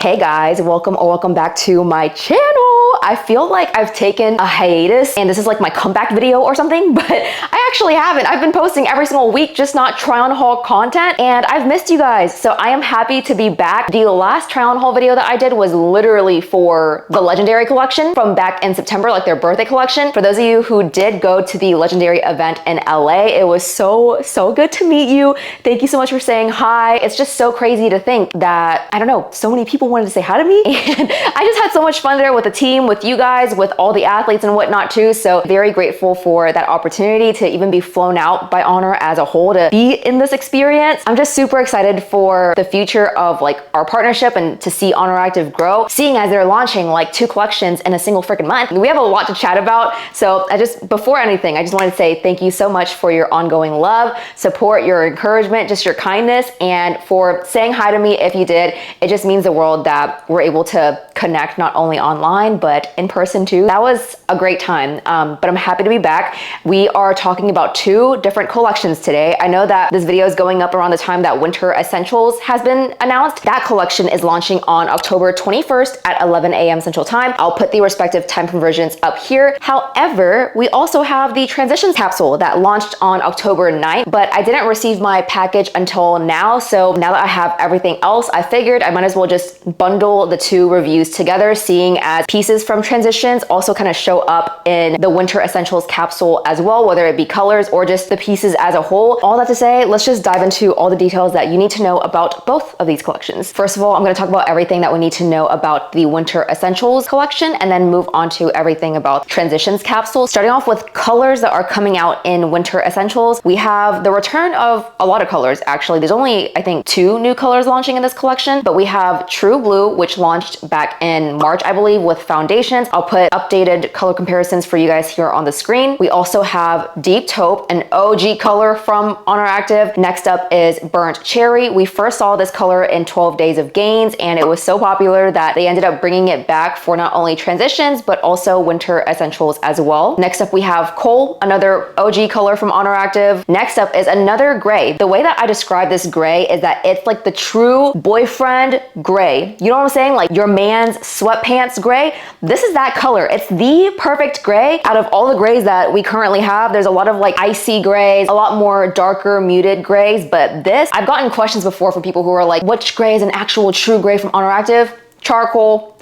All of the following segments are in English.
Hey guys, welcome or welcome back to my channel. I feel like I've taken a hiatus and this is like my comeback video or something, but I actually haven't. I've been posting every single week, just not try on haul content, and I've missed you guys. So I am happy to be back. The last try on haul video that I did was literally for the Legendary collection from back in September, like their birthday collection. For those of you who did go to the Legendary event in LA, it was so good to meet you. Thank you so much for saying hi. It's just so crazy to think that, I don't know, so many people wanted to say hi to me, and I just had so much fun there with the team, with you guys, with all the athletes and whatnot too. So very grateful for that opportunity to even be flown out by ONER as a whole to be in this experience. I'm just super excited for the future of like our partnership and to see ONER Active grow, seeing as they're launching like 2 collections in a single freaking month. We have a lot to chat about. So before anything, I just wanted to say thank you so much for your ongoing love, support, your encouragement, just your kindness, and for saying hi to me if you did. It just means the world that we're able to connect not only online, but in person too. That was a great time, but I'm happy to be back. We are talking about 2 different collections today. I know that this video is going up around the time that Winter Essentials has been announced. That collection is launching on October 21st at 11 a.m. Central Time. I'll put the respective time conversions up here. However, we also have the Transitions capsule that launched on October 9th, but I didn't receive my package until now. So now that I have everything else, I figured I might as well just bundle the 2 reviews together, seeing as pieces from Transitions also kind of show up in the Winter Essentials capsule as well, whether it be colors or just the pieces as a whole. All that to say, let's just dive into all the details that you need to know about both of these collections. First of all, I'm going to talk about everything that we need to know about the Winter Essentials collection and then move on to everything about Transitions capsule. Starting off with colors that are coming out in Winter Essentials, we have the return of a lot of colors actually. There's only, I think, 2 new colors launching in this collection, but we have True Blue, which launched back in March, I believe, with foundations. I'll put updated color comparisons for you guys here on the screen. We also have Deep Taupe, an OG color from ONER Active. Next up is Burnt Cherry. We first saw this color in 12 Days of Gains, and it was so popular that they ended up bringing it back for not only Transitions, but also Winter Essentials as well. Next up, we have Coal, another OG color from ONER Active. Next up is another gray. The way that I describe this gray is that it's like the true boyfriend gray. You know what I'm saying? Like your man's sweatpants gray. This is that color. It's the perfect gray out of all the grays that we currently have. There's a lot of like icy grays, a lot more darker muted grays, but this, I've gotten questions before from people who are like, which gray is an actual true gray from ONER Active? Charcoal.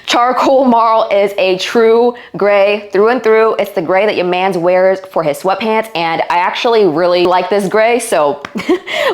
Charcoal Marl is a true gray through and through. It's the gray that your man's wears for his sweatpants, and I actually really like this gray, so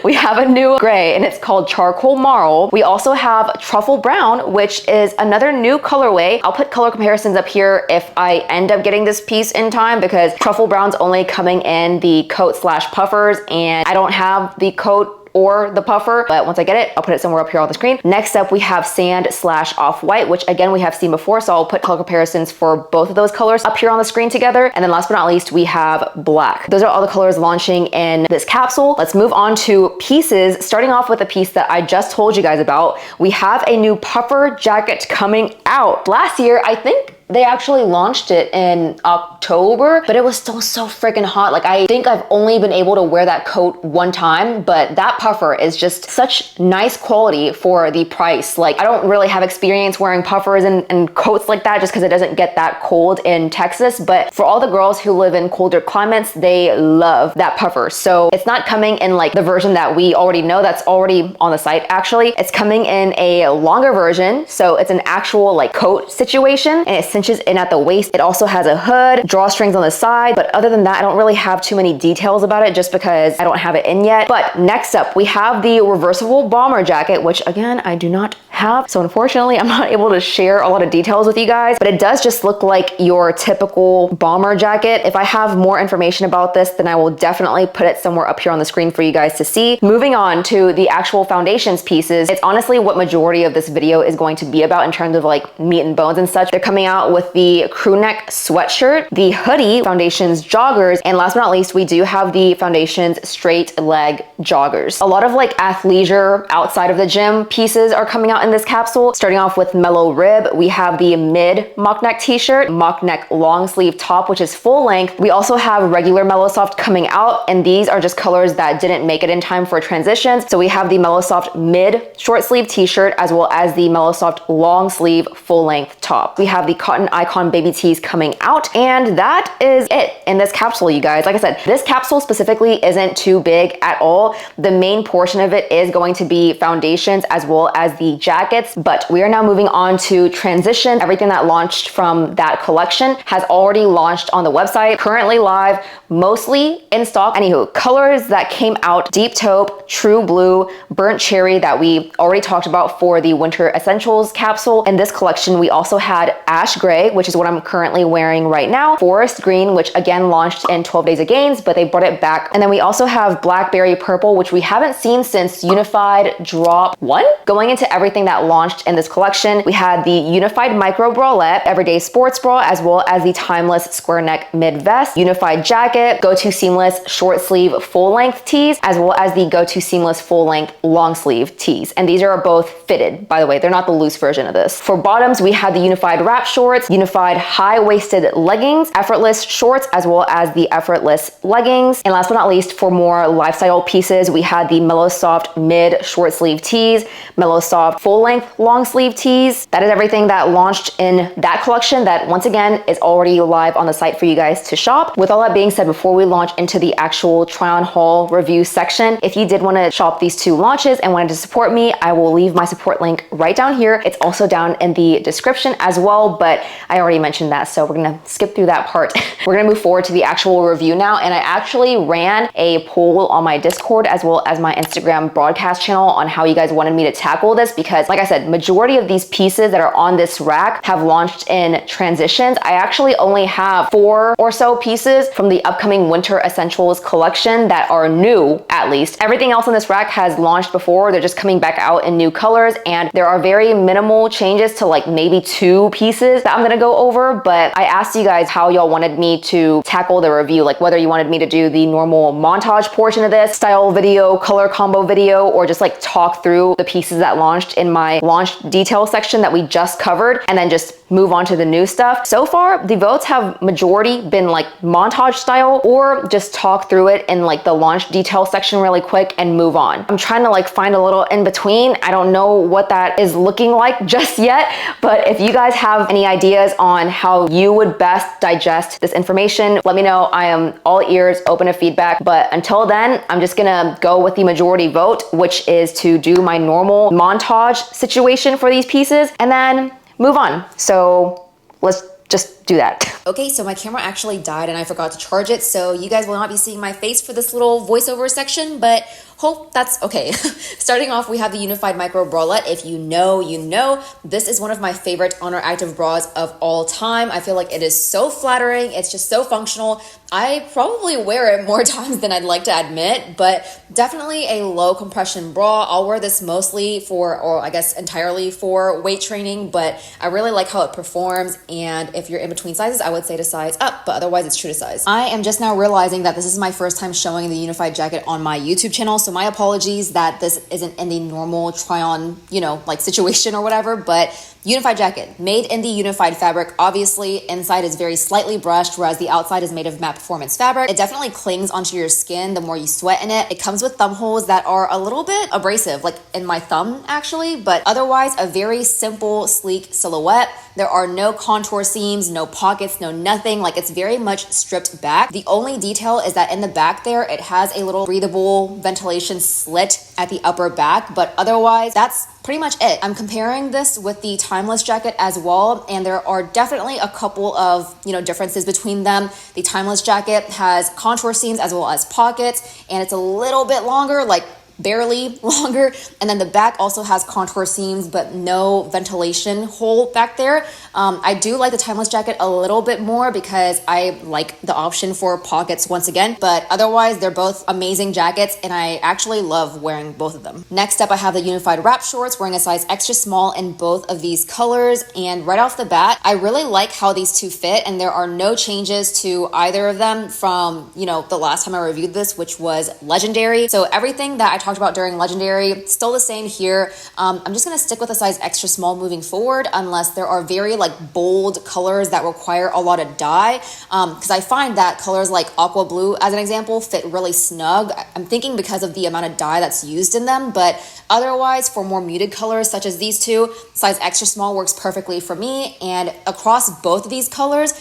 we have a new gray and it's called Charcoal Marl. We also have Truffle Brown, which is another new colorway. I'll put color comparisons up here if I end up getting this piece in time, because Truffle Brown's only coming in the coat / puffers, and I don't have the coat or the puffer, but once I get it, I'll put it somewhere up here on the screen. Next up, we have Sand / Off-White, which again, we have seen before, so I'll put color comparisons for both of those colors up here on the screen together. And then last but not least, we have Black. Those are all the colors launching in this capsule. Let's move on to pieces, starting off with a piece that I just told you guys about. We have a new puffer jacket coming out. Last year, I think they actually launched it in October, but it was still so freaking hot. Like, I think I've only been able to wear that coat one time, but that puffer is just such nice quality for the price. Like, I don't really have experience wearing puffers and coats like that just because it doesn't get that cold in Texas, but for all the girls who live in colder climates, they love that puffer. So it's not coming in like the version that we already know that's already on the site. Actually, it's coming in a longer version, so it's an actual like coat situation, and it cinches in at the waist. It also has a hood, drawstrings on the side, but other than that, I don't really have too many details about it just because I don't have it in yet. But next up, we have the reversible bomber jacket, which again, I do not have. So unfortunately, I'm not able to share a lot of details with you guys, but it does just look like your typical bomber jacket. If I have more information about this, then I will definitely put it somewhere up here on the screen for you guys to see. Moving on to the actual foundations pieces, it's honestly what majority of this video is going to be about in terms of like meat and bones and such. They're coming out with the Crewneck sweatshirt, the Hoodie foundations joggers, and last but not least, we do have the foundations straight leg joggers. A lot of like athleisure outside of the gym pieces are coming out in this capsule. Starting off with Mellow Rib, we have the mid mock neck t-shirt, mock neck long sleeve top, which is full length. We also have regular Mellow Soft coming out, and these are just colors that didn't make it in time for transitions. So we have the Mellow Soft mid short sleeve t-shirt as well as the Mellow Soft long sleeve full length top. We have the Cotton Icon baby tees coming out, and that is it in this capsule, you guys. Like I said, this capsule specifically isn't too big at all. The main portion of it is going to be foundations as well as the jackets, but we are now moving on to transition. Everything that launched from that collection has already launched on the website, currently live, mostly in stock. Anywho, colors that came out: Deep Taupe, True Blue, Burnt Cherry that we already talked about for the Winter Essentials capsule. In this collection, we also had Ash Gray, which is what I'm currently wearing right now, Forest Green, which again launched in 12 Days of Gains, but they brought it back. And then we also have Blackberry Purple, which we haven't seen since Unified Drop 1. Going into everything that launched in this collection, we had the Unified Micro Bralette, Everyday Sports Bra, as well as the Timeless Square Neck Mid Vest, Unified Jacket, Go To Seamless Short Sleeve Full Length Tees, as well as the Go To Seamless Full Length Long Sleeve Tees. And these are both fitted, by the way. They're not the loose version of this. For bottoms, we had the Unified Wrap Shorts, Unified High-Waisted Leggings, Effortless Shorts, as well as the Effortless Leggings. And last but not least, for more lifestyle pieces, we had the Mellow Soft Mid Short Sleeve Tees, Mellow Soft Full Length Long Sleeve Tees. That is everything that launched in that collection that, once again, is already live on the site for you guys to shop. With all that being said, before we launch into the actual try-on haul review section, if you did want to shop these two launches and wanted to support me, I will leave my support link right down here. It's also down in the description as well, but I already mentioned that, so we're gonna skip through that part. We're gonna move forward to the actual review now, and I actually ran a poll on my Discord as well as my Instagram broadcast channel on how you guys wanted me to tackle this, because like I said, majority of these pieces that are on this rack have launched in transitions. I actually only have 4 or so pieces from the upcoming Winter Essentials collection that are new, at least. Everything else on this rack has launched before. They're just coming back out in new colors, and there are very minimal changes to like maybe 2 pieces that I'm gonna go over. But I asked you guys how y'all wanted me to tackle the review, like whether you wanted me to do the normal montage portion of this, style video, color combo video, or just like talk through the pieces that launched in my launch detail section that we just covered and then just move on to the new stuff. So far, the votes have majority been like montage style, or just talk through it in like the launch detail section really quick and move on. I'm trying to like find a little in between. I don't know what that is looking like just yet, but if you guys have any ideas on how you would best digest this information, let me know. I am all ears, open to feedback. But until then, I'm just gonna go with the majority vote, which is to do my normal montage situation for these pieces and then move on. So let's just do that. Okay, so my camera actually died and I forgot to charge it, so you guys will not be seeing my face for this little voiceover section, but hope that's okay. Starting off, we have the Unified Micro Bralette. If you know, you know. This is one of my favorite ONER active bras of all time. I feel like it is so flattering. It's just so functional. I probably wear it more times than I'd like to admit, but definitely a low compression bra. I'll wear this mostly for, or I guess entirely for weight training, but I really like how it performs. And if you're in between sizes, I would say to size up, but otherwise it's true to size. I am just now realizing that this is my first time showing the Unified jacket on my YouTube channel, so my apologies that this isn't in the normal try on, you know, like situation or whatever, but Unified jacket, made in the Unified fabric. Obviously, inside is very slightly brushed, whereas the outside is made of matte performance fabric. It definitely clings onto your skin the more you sweat in it. It comes with thumb holes that are a little bit abrasive, like in my thumb actually, but otherwise a very simple, sleek silhouette. There are no contour seams, no pockets, no nothing. Like, it's very much stripped back. The only detail is that in the back there, it has a little breathable ventilation slit at the upper back, but otherwise that's pretty much it. I'm comparing this with the Timeless jacket as well, and there are definitely a couple of, you know, differences between them. The Timeless jacket has contour seams as well as pockets, and it's a little bit longer, like barely longer, and then the back also has contour seams but no ventilation hole back there. I do like the Timeless jacket a little bit more because I like the option for pockets once again, but otherwise they're both amazing jackets and I actually love wearing both of them. Next up, I have the Unified Wrap Shorts, wearing a size extra small in both of these colors, and right off the bat I really like how these two fit, and there are no changes to either of them from, you know, the last time I reviewed this, which was Legendary. So everything that I talked about during Legendary. Still the same here. I'm just gonna stick with a size extra small moving forward unless there are very like bold colors that require a lot of dye. Because I find that colors like aqua blue, as an example, fit really snug. I'm thinking because of the amount of dye that's used in them, but otherwise for more muted colors such as these two, size extra small works perfectly for me. And across both of these colors,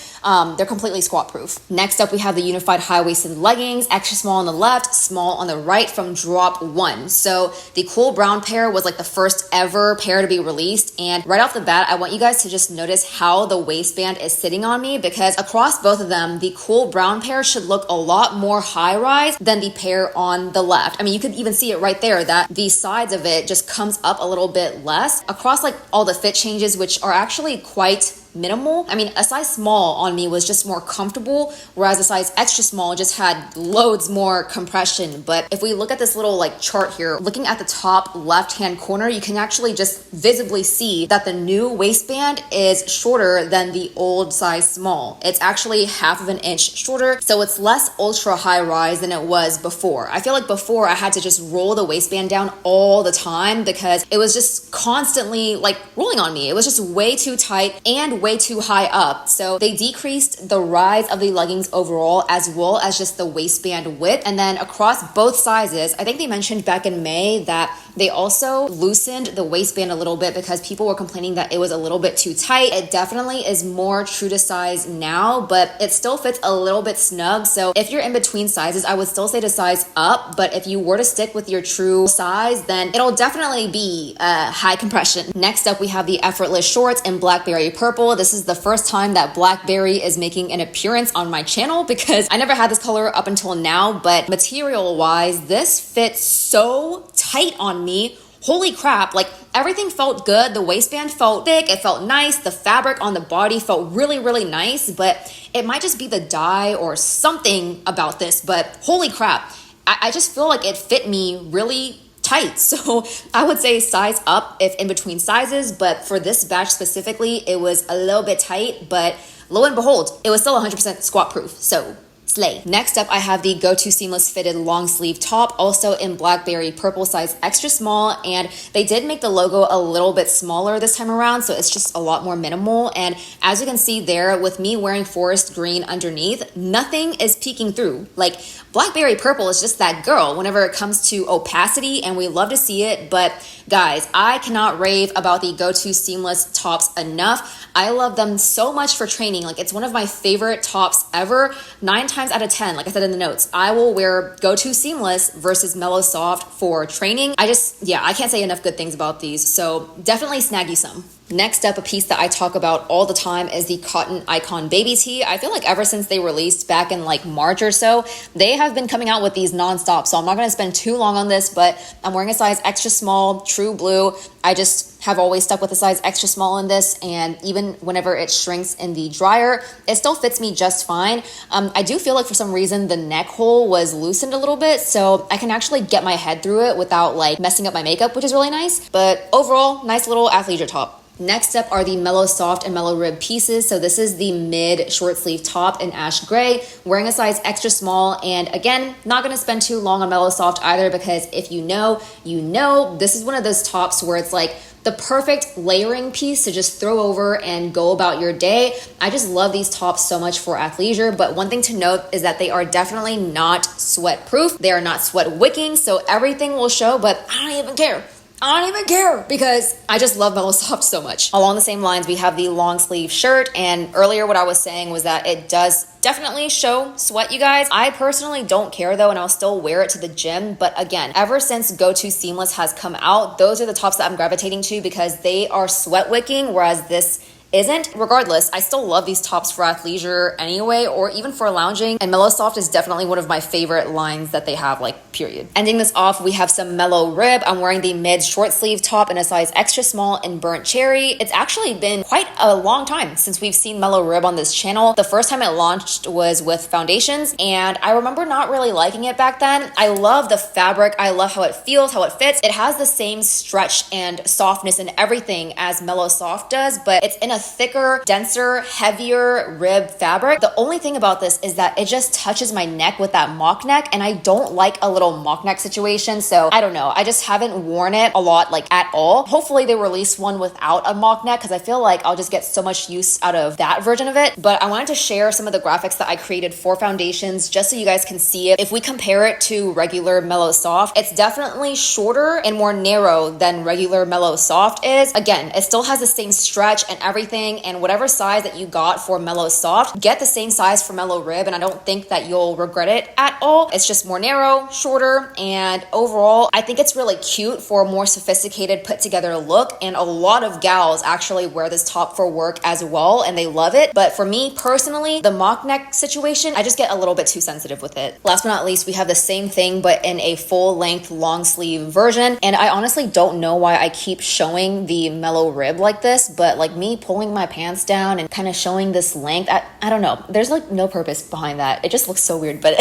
they're completely squat proof. Next up, we have the unified high-waisted leggings, extra small on the left, small on the right from drop 1. So the cool brown pair was like the first ever pair to be released. And right off the bat, I want you guys to just notice how the waistband is sitting on me, because across both of them, the cool brown pair should look a lot more high rise than the pair on the left. I mean, you could even see it right there that the sides of it just comes up a little bit less across like all the fit changes, which are actually quite minimal. I mean, a size small on me was just more comfortable, whereas a size extra small just had loads more compression. But if we look at this little like chart here, looking at the top left hand corner, you can actually just visibly see that the new waistband is shorter than the old size small. It's actually half of an inch shorter, so it's less ultra high rise than it was before. I feel like before I had to just roll the waistband down all the time because it was just constantly like rolling on me. It was just way too tight and way too high up. So they decreased the rise of the leggings overall, as well as just the waistband width. And then across both sizes, I think they mentioned back in May that they also loosened the waistband a little bit because people were complaining that it was a little bit too tight. It definitely is more true to size now, but it still fits a little bit snug. So if you're in between sizes, I would still say to size up, but if you were to stick with your true size, then it'll definitely be high compression. Next up, we have the Effortless shorts in Blackberry purple. This is the first time that Blackberry is making an appearance on my channel because I never had this color up until now, but material wise, this fits so tight on me. Holy crap, like everything felt good. The waistband felt thick, it felt nice. The fabric on the body felt really, really nice, but it might just be the dye or something about this, but holy crap, I just feel like it fit me really tight. So I would say size up if in between sizes, but for this batch specifically, it was a little bit tight, but lo and behold, it was still 100% squat proof. So slay. Next up, I have the Go To Seamless fitted long sleeve top, also in Blackberry purple, size extra small, and they did make the logo a little bit smaller this time around, so it's just a lot more minimal. And as you can see there, with me wearing forest green underneath, nothing is peeking through. Like Blackberry purple is just that girl whenever it comes to opacity, and we love to see it. But guys, I cannot rave about the Go To Seamless tops enough. I love them so much for training. Like, it's one of my favorite tops ever. 9 times out of 10, like I said in the notes, I will wear Go To Seamless versus Mellow Soft for training. I can't say enough good things about these, so definitely snag you some. Next up, a piece that I talk about all the time is the Cotton Icon Baby Tee. I feel like ever since they released back in like March or so, they have been coming out with these nonstop. So I'm not going to spend too long on this, but I'm wearing a size extra small, true blue. I just have always stuck with a size extra small in this, and even whenever it shrinks in the dryer, it still fits me just fine. I do feel like for some reason the neck hole was loosened a little bit, so I can actually get my head through it without like messing up my makeup, which is really nice. But overall, nice little athleisure top. Next up are the Mellow Soft and Mellow Rib pieces. So this is the mid short sleeve top in ash gray, wearing a size extra small. And again, not going to spend too long on Mellow Soft either, because if you know, this is one of those tops where it's like the perfect layering piece to just throw over and go about your day. I just love these tops so much for athleisure, but one thing to note is that they are definitely not sweat proof. They are not sweat wicking, so everything will show, but I don't even care. I don't even care because I just love Mellow Soft so much. Along the same lines, we have the long sleeve shirt, and earlier what I was saying was that it does definitely show sweat, you guys. I personally don't care though, and I'll still wear it to the gym. But again, ever since Go To Seamless has come out, those are the tops that I'm gravitating to because they are sweat wicking, whereas this isn't. Regardless, I still love these tops for athleisure anyway, or even for lounging, and Mellow Soft is definitely one of my favorite lines that they have, like, period. Ending this off, we have some Mellow Rib. I'm wearing the mid short sleeve top in a size extra small in burnt cherry. It's actually been quite a long time since we've seen Mellow Rib on this channel. The first time it launched was with foundations, and I remember not really liking it back then. I love the fabric. I love how it feels, how it fits. It has the same stretch and softness and everything as Mellow Soft does, but it's in a thicker, denser, heavier rib fabric. The only thing about this is that it just touches my neck with that mock neck, and I don't like a little mock neck situation. So I don't know. I just haven't worn it a lot, like at all. Hopefully they release one without a mock neck, because I feel like I'll just get so much use out of that version of it. But I wanted to share some of the graphics that I created for foundations just so you guys can see it. If we compare it to regular Mellow Soft, it's definitely shorter and more narrow than regular Mellow Soft is. Again, it still has the same stretch and everything, and whatever size that you got for Mellow Soft, get the same size for Mellow Rib, and I don't think that you'll regret it at all. It's just more narrow, shorter, and overall, I think it's really cute for a more sophisticated, put together look, and a lot of gals actually wear this top for work as well, and they love it. But for me personally, the mock neck situation, I just get a little bit too sensitive with it. Last but not least, we have the same thing, but in a full length long sleeve version, and I honestly don't know why I keep showing the Mellow Rib like this, but like me pulling my pants down and kind of showing this length, I don't know. There's like no purpose behind that. It just looks so weird, but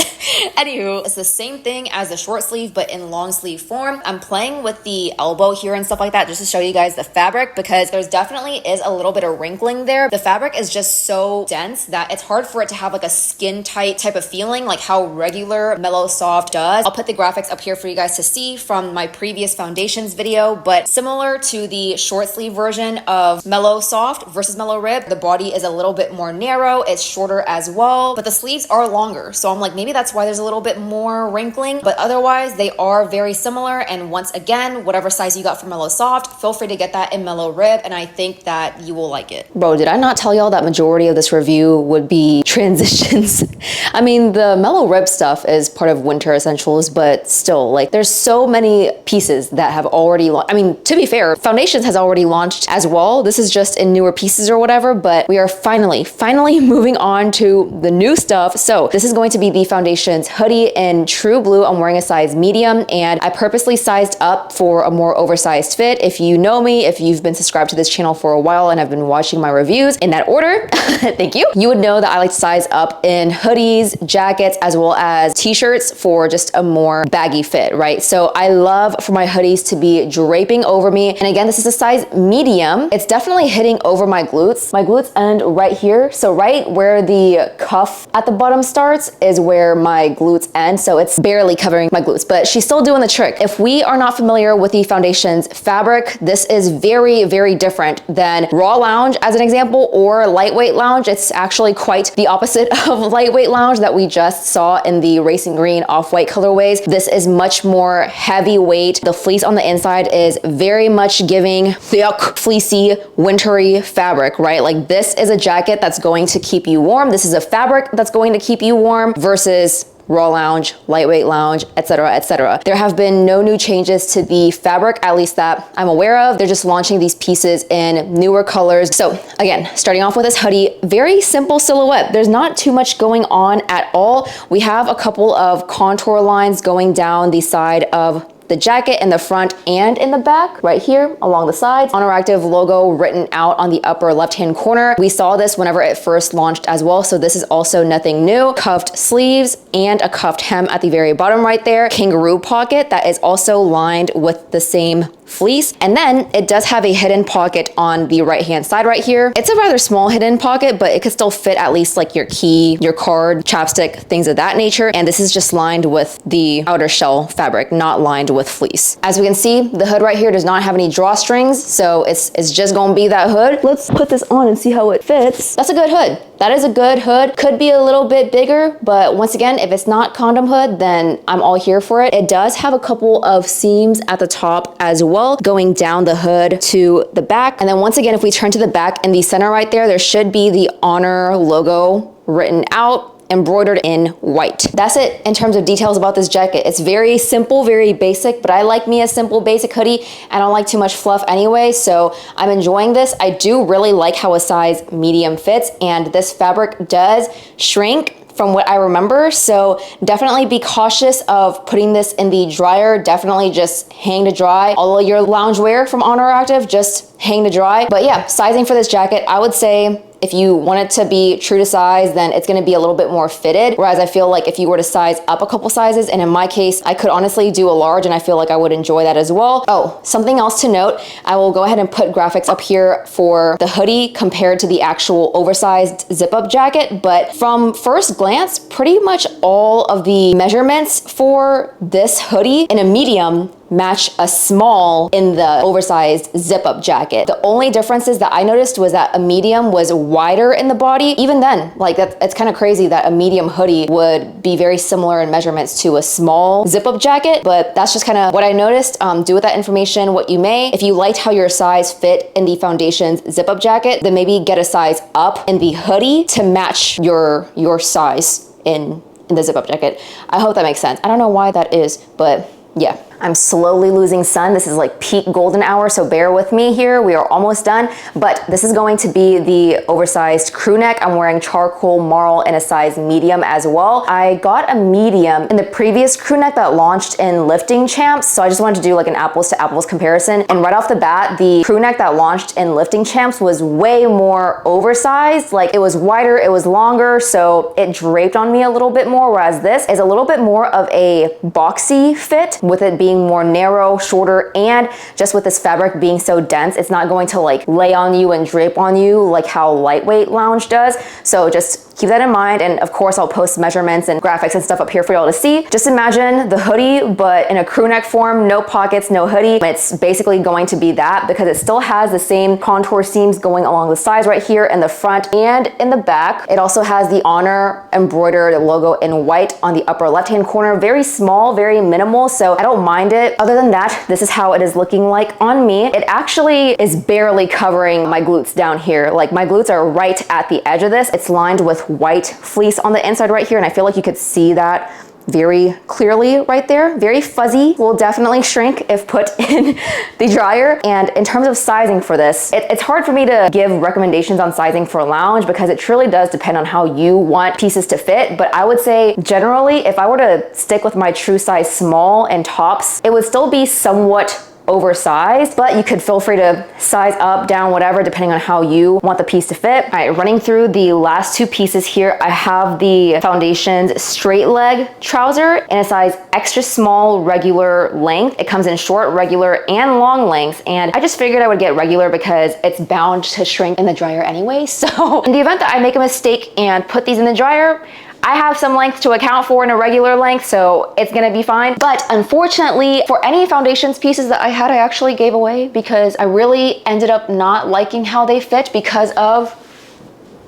anywho, it's the same thing as the short sleeve, but in long sleeve form. I'm playing with the elbow here and stuff like that just to show you guys the fabric, because there's definitely is a little bit of wrinkling there. The fabric is just so dense that it's hard for it to have like a skin tight type of feeling like how regular Mellow Soft does. I'll put the graphics up here for you guys to see from my previous foundations video, but similar to the short sleeve version of Mellow Soft versus Mellow Rib, the body is a little bit more narrow, it's shorter as well, but the sleeves are longer. So I'm like, maybe that's why there's a little bit more wrinkling, but otherwise they are very similar. And once again, whatever size you got for Mellow Soft, feel free to get that in Mellow Rib, and I think that you will like it. Bro, did I not tell y'all that majority of this review would be transitions? I mean, the Mellow Rib stuff is part of winter essentials, but still, like, there's so many pieces that have already I mean, to be fair, foundations has already launched as well. This is just in newer pieces or whatever, but we are finally moving on to the new stuff. So this is going to be the foundations hoodie in true blue. I'm wearing a size medium, and I purposely sized up for a more oversized fit. If you know me, if you've been subscribed to this channel for a while and have been watching my reviews in that order, thank you. You would know that I like to size up in hoodies, jackets, as well as t-shirts for just a more baggy fit, right? So I love for my hoodies to be draping over me. And again, this is a size medium. It's definitely hitting over my glutes. My glutes end right here. So right where the cuff at the bottom starts is where my glutes end. So it's barely covering my glutes, but she's still doing the trick. If we are not familiar with the foundations fabric, this is very, very different than Raw Lounge as an example, or Lightweight Lounge. It's actually quite the opposite of Lightweight Lounge that we just saw in the racing green off-white colorways. This is much more heavyweight. The fleece on the inside is very much giving thick, fleecy, wintry fabric, right? Like, this is a jacket that's going to keep you warm. This is a fabric that's going to keep you warm versus Raw Lounge, Lightweight Lounge, etc., etc. There have been no new changes to the fabric, at least that I'm aware of. They're just launching these pieces in newer colors. So again, starting off with this hoodie, very simple silhouette. There's not too much going on at all. We have a couple of contour lines going down the side of the jacket in the front and in the back, right here along the sides. ONER Active logo written out on the upper left-hand corner. We saw this whenever it first launched as well, so this is also nothing new. Cuffed sleeves and a cuffed hem at the very bottom right there. Kangaroo pocket that is also lined with the same fleece. And then it does have a hidden pocket on the right-hand side right here. It's a rather small hidden pocket, but it could still fit at least like your key, your card, chapstick, things of that nature. And this is just lined with the outer shell fabric, not lined with fleece. As we can see, the hood right here does not have any drawstrings, so it's just gonna be that hood. Let's put this on and see how it fits. That's a good hood. That is a good hood. Could be a little bit bigger, but once again, if it's not condom hood, then I'm all here for it. It does have a couple of seams at the top as well, going down the hood to the back. And then once again, if we turn to the back in the center right there should be the ONER logo written out, embroidered in white. That's it in terms of details about this jacket. It's very simple, very basic, but I like me a simple basic hoodie. I don't like too much fluff anyway, so I'm enjoying this. I do really like how a size medium fits, and this fabric does shrink from what I remember, so definitely be cautious of putting this in the dryer. Definitely just hang to dry. All of your loungewear from ONER Active, just hang to dry. But yeah, sizing for this jacket, I would say if you want it to be true to size, then it's gonna be a little bit more fitted. Whereas I feel like if you were to size up a couple sizes, and in my case, I could honestly do a large and I feel like I would enjoy that as well. Oh, something else to note, I will go ahead and put graphics up here for the hoodie compared to the actual oversized zip-up jacket. But from first glance, pretty much all of the measurements for this hoodie in a medium match a small in the oversized zip-up jacket. The only differences that I noticed was that a medium was wider in the body. Even then, like it's kind of crazy that a medium hoodie would be very similar in measurements to a small zip-up jacket, but that's just kind of what I noticed. Do with that information what you may. If you liked how your size fit in the Foundations zip-up jacket, then maybe get a size up in the hoodie to match your size in the zip-up jacket. I hope that makes sense. I don't know why that is, but yeah. I'm slowly losing sun. This is like peak golden hour, so bear with me here. We are almost done, but this is going to be the oversized crew neck. I'm wearing charcoal marl in a size medium as well. I got a medium in the previous crew neck that launched in Lifting Champs, so I just wanted to do like an apples to apples comparison. And right off the bat, the crew neck that launched in Lifting Champs was way more oversized. Like it was wider, it was longer, so it draped on me a little bit more, whereas this is a little bit more of a boxy fit with it being more narrow, shorter, and just with this fabric being so dense, it's not going to like lay on you and drape on you like how lightweight lounge does. So just keep that in mind. And of course, I'll post measurements and graphics and stuff up here for y'all to see. Just imagine the hoodie, but in a crew neck form, no pockets, no hoodie. It's basically going to be that because it still has the same contour seams going along the sides right here in the front and in the back. It also has the ONER embroidered logo in white on the upper left-hand corner. Very small, very minimal, so I don't mind it. Other than that, this is how it is looking like on me. It actually is barely covering my glutes down here. Like my glutes are right at the edge of this. It's lined with white fleece on the inside right here, and I feel like you could see that very clearly right there. Very fuzzy, will definitely shrink if put in the dryer. And in terms of sizing for this, it's hard for me to give recommendations on sizing for lounge because it truly does depend on how you want pieces to fit. But I would say generally, if I were to stick with my true size small and tops, it would still be somewhat oversized, but you could feel free to size up, down, whatever, depending on how you want the piece to fit. All right, running through the last two pieces here, I have the Foundations straight leg trouser in a size extra small regular length. It comes in short, regular, and long lengths, and I just figured I would get regular because it's bound to shrink in the dryer anyway. So in the event that I make a mistake and put these in the dryer, I have some length to account for in a regular length, so it's gonna be fine. But unfortunately, for any Foundations pieces that I had, I actually gave away because I really ended up not liking how they fit because of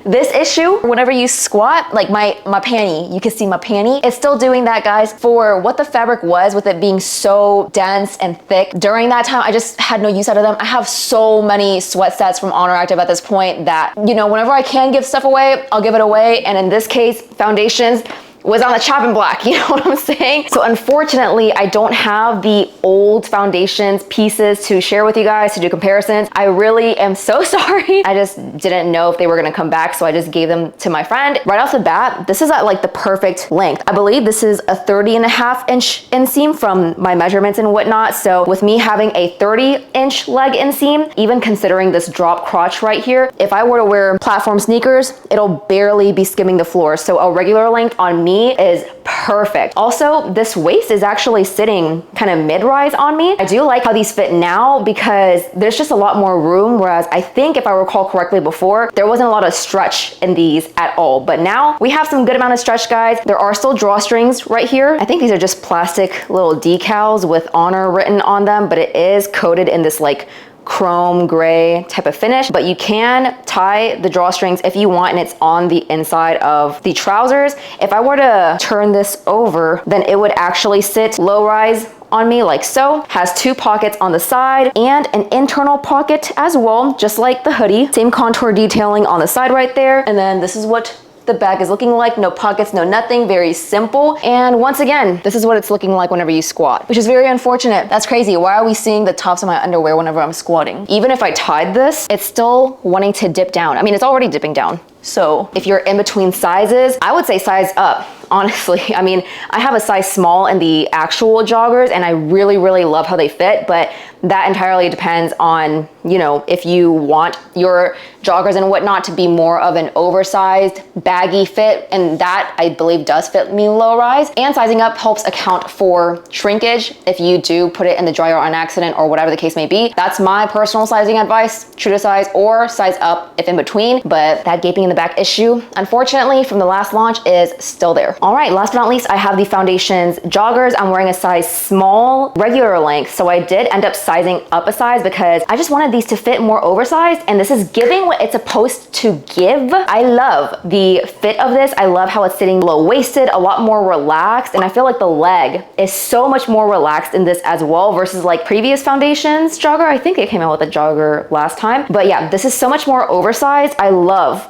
this issue. Whenever you squat, like my panty, you can see my panty, it's still doing that, guys. For what the fabric was, with it being so dense and thick, during that time, I just had no use out of them. I have so many sweat sets from ONER Active at this point that, you know, whenever I can give stuff away, I'll give it away. And in this case, Foundations was on the chopping block, you know what I'm saying? So unfortunately, I don't have the old Foundations pieces to share with you guys to do comparisons. I really am so sorry. I just didn't know if they were gonna come back, so I just gave them to my friend. Right off the bat, this is at like the perfect length. I believe this is a 30.5-inch inseam from my measurements and whatnot. So with me having a 30-inch leg inseam, even considering this drop crotch right here, if I were to wear platform sneakers, it'll barely be skimming the floor. So a regular length on me is perfect. Also, this waist is actually sitting kind of mid-rise on me. I do like how these fit now because there's just a lot more room, whereas I think if I recall correctly before, there wasn't a lot of stretch in these at all. But now we have some good amount of stretch, guys. There are still drawstrings right here. I think these are just plastic little decals with ONER written on them, but it is coated in this like chrome gray type of finish, but you can tie the drawstrings if you want, and it's on the inside of the trousers. If I were to turn this over, then it would actually sit low rise on me like so. Has two pockets on the side and an internal pocket as well, just like the hoodie. Same contour detailing on the side right there. And then this is what the bag is looking like. No pockets, no nothing, very simple. And once again, this is what it's looking like whenever you squat, which is very unfortunate. That's crazy. Why are we seeing the tops of my underwear whenever I'm squatting? Even if I tied this, it's still wanting to dip down. I mean, it's already dipping down. So if you're in between sizes, I would say size up. Honestly, I mean, I have a size small in the actual joggers and I really, really love how they fit, but that entirely depends on, you know, if you want your joggers and whatnot to be more of an oversized, baggy fit, and that I believe does fit me low rise. And sizing up helps account for shrinkage if you do put it in the dryer on accident or whatever the case may be. That's my personal sizing advice, true to size or size up if in between, but that gaping in the back issue, unfortunately from the last launch, is still there. All right, last but not least, I have the Foundations joggers. I'm wearing a size small, regular length, so I did end up sizing up a size because I just wanted these to fit more oversized, and this is giving what it's supposed to give. I love the fit of this. I love how it's sitting low-waisted, a lot more relaxed, and I feel like the leg is so much more relaxed in this as well versus like previous Foundations jogger. I think it came out with a jogger last time, but yeah, this is so much more oversized. I love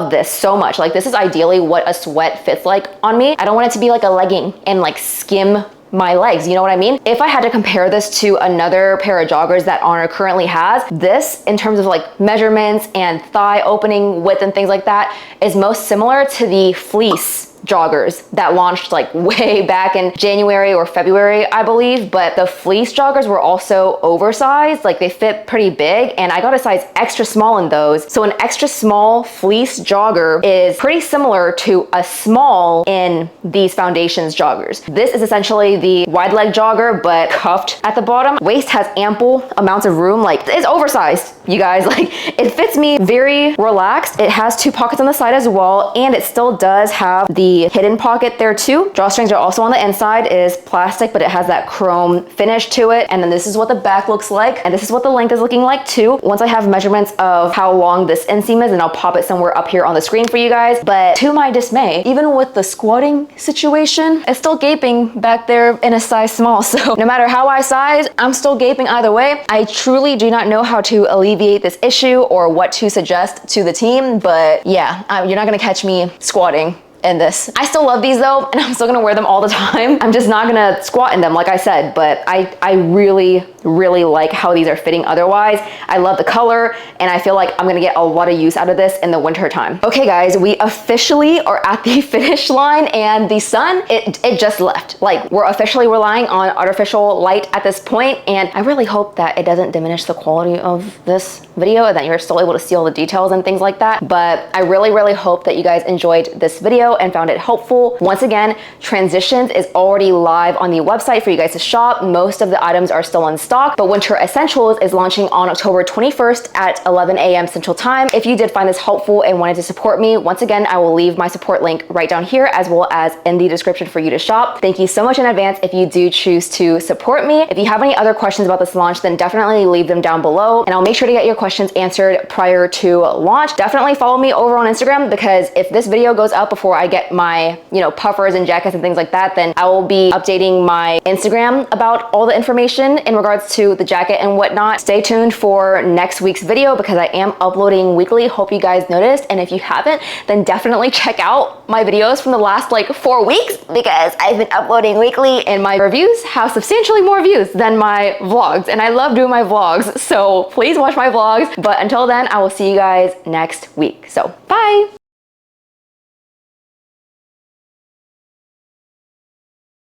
this so much. Like, this is ideally what a sweat fits like on me. I don't want it to be like a legging and like skim my legs, you know what I mean? If I had to compare this to another pair of joggers that ONER currently has, this in terms of like measurements and thigh opening width and things like that is most similar to the fleece joggers that launched like way back in January or February, I believe. But the fleece joggers were also oversized, like they fit pretty big, and I got a size extra small in those. So an extra small fleece jogger is pretty similar to a small in these Foundations joggers. This is essentially the wide leg jogger but cuffed at the bottom. Waist has ample amounts of room, like it's oversized, you guys. Like, it fits me very relaxed. It has 2 pockets on the side as well, and it still does have the hidden pocket there too. Drawstrings are also on the inside. It is plastic, but it has that chrome finish to it. And then this is what the back looks like, and this is what the length is looking like too. Once I have measurements of how long this inseam is, and I'll pop it somewhere up here on the screen for you guys. But to my dismay, even with the squatting situation, it's still gaping back there in a size small. So no matter how I size, I'm still gaping either way. I truly do not know how to alleviate this issue or what to suggest to the team, but yeah, you're not gonna catch me squatting in this. I still love these though, and I'm still gonna wear them all the time. I'm just not gonna squat in them, like I said, but I really, really like how these are fitting otherwise. I love the color, and I feel like I'm gonna get a lot of use out of this in the winter time. Okay guys, we officially are at the finish line, and the sun, it just left. Like, we're officially relying on artificial light at this point, and I really hope that it doesn't diminish the quality of this video and that you're still able to see all the details and things like that. But I really, really hope that you guys enjoyed this video and found it helpful. Once again, Transitions is already live on the website for you guys to shop. Most of the items are still in stock, but Winter Essentials is launching on October 21st at 11 a.m. Central Time. If you did find this helpful and wanted to support me, once again, I will leave my support link right down here as well as in the description for you to shop. Thank you so much in advance if you do choose to support me. If you have any other questions about this launch, then definitely leave them down below, and I'll make sure to get your questions answered prior to launch. Definitely follow me over on Instagram, because if this video goes up before I get my, you know, puffers and jackets and things like that, then I will be updating my Instagram about all the information in regards to the jacket and whatnot. Stay tuned for next week's video because I am uploading weekly. Hope you guys noticed, and if you haven't, then definitely check out my videos from the last like 4 weeks, because I've been uploading weekly and my reviews have substantially more views than my vlogs, and I love doing my vlogs, so please watch my vlogs. But until then, I will see you guys next week. So bye.